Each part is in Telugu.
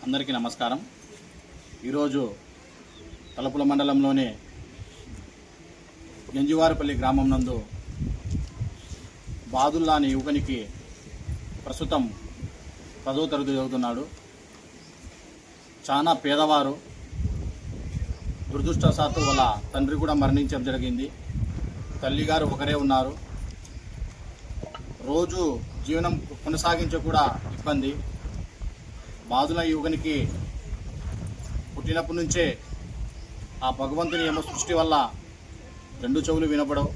అందరికీ నమస్కారం. ఈరోజు తలుపుల మండలంలోని గంజివారిపల్లి గ్రామం నందు బాదుల్లా అనే యువకునికి ప్రస్తుతం 10వ తరగతి చదువుతున్నాడు. చాలా పేదవారు. దురదృష్టవశాత్తు వాళ్ళ తండ్రి కూడా మరణించడం జరిగింది. తల్లిగారు ఒకరే ఉన్నారు. రోజు జీవనం కొనసాగించే కూడా ఇబ్బంది. బాదుల యువకునికి పుట్టినప్పటి నుంచే ఆ భగవంతుని ఏమో సృష్టి వల్ల 2 చెవులు వినపడవు.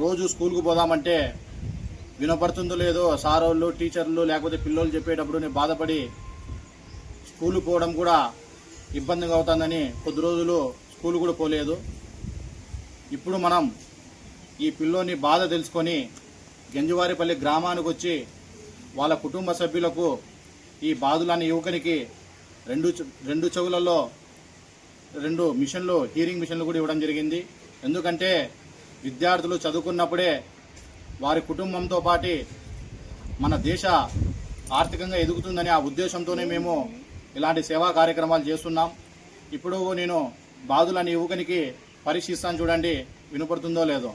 రోజు స్కూల్కు పోదామంటే వినపడుతుందో లేదో సారోళ్ళు, టీచర్లు లేకపోతే పిల్లలు చెప్పేటప్పుడు నేను బాధపడి స్కూల్కి పోవడం కూడా ఇబ్బందిగా అవుతుందని కొద్ది రోజులు స్కూల్ కూడా పోలేదు. ఇప్పుడు మనం ఈ పిల్లోని బాధ తెలుసుకొని గంజివారిపల్లి గ్రామానికి వచ్చి వాళ్ళ కుటుంబ సభ్యులకు ఈ బాదులాని యువకునికి 2 చెవులలో 2 మిషన్లు, హీరింగ్ మిషన్లు కూడా ఇవ్వడం జరిగింది. ఎందుకంటే విద్యార్థులు చదువుకున్నప్పుడే వారి కుటుంబంతో పాటు మన దేశ ఆర్థికంగా ఎదుగుతుందని ఆ ఉద్దేశంతోనే మేము ఇలాంటి సేవా కార్యక్రమాలు చేస్తున్నాం. ఇప్పుడు నేను బాదులాని యువకునికి పరీక్షిస్తాను, చూడండి వినపడుతుందో లేదో.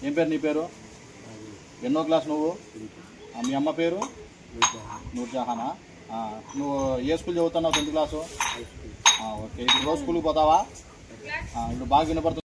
ఏం పేరు నీ పేరు? ఎన్నో క్లాస్ నువ్వు? మీ అమ్మ పేరు? నూర్జహానా. నువ్వు ఏ స్కూల్ చదువుతున్నావు? 10th class. ఓకే. ఇప్పుడు రోజు స్కూల్కి పోతావా? ఇప్పుడు బాగా వినపడుతుంది.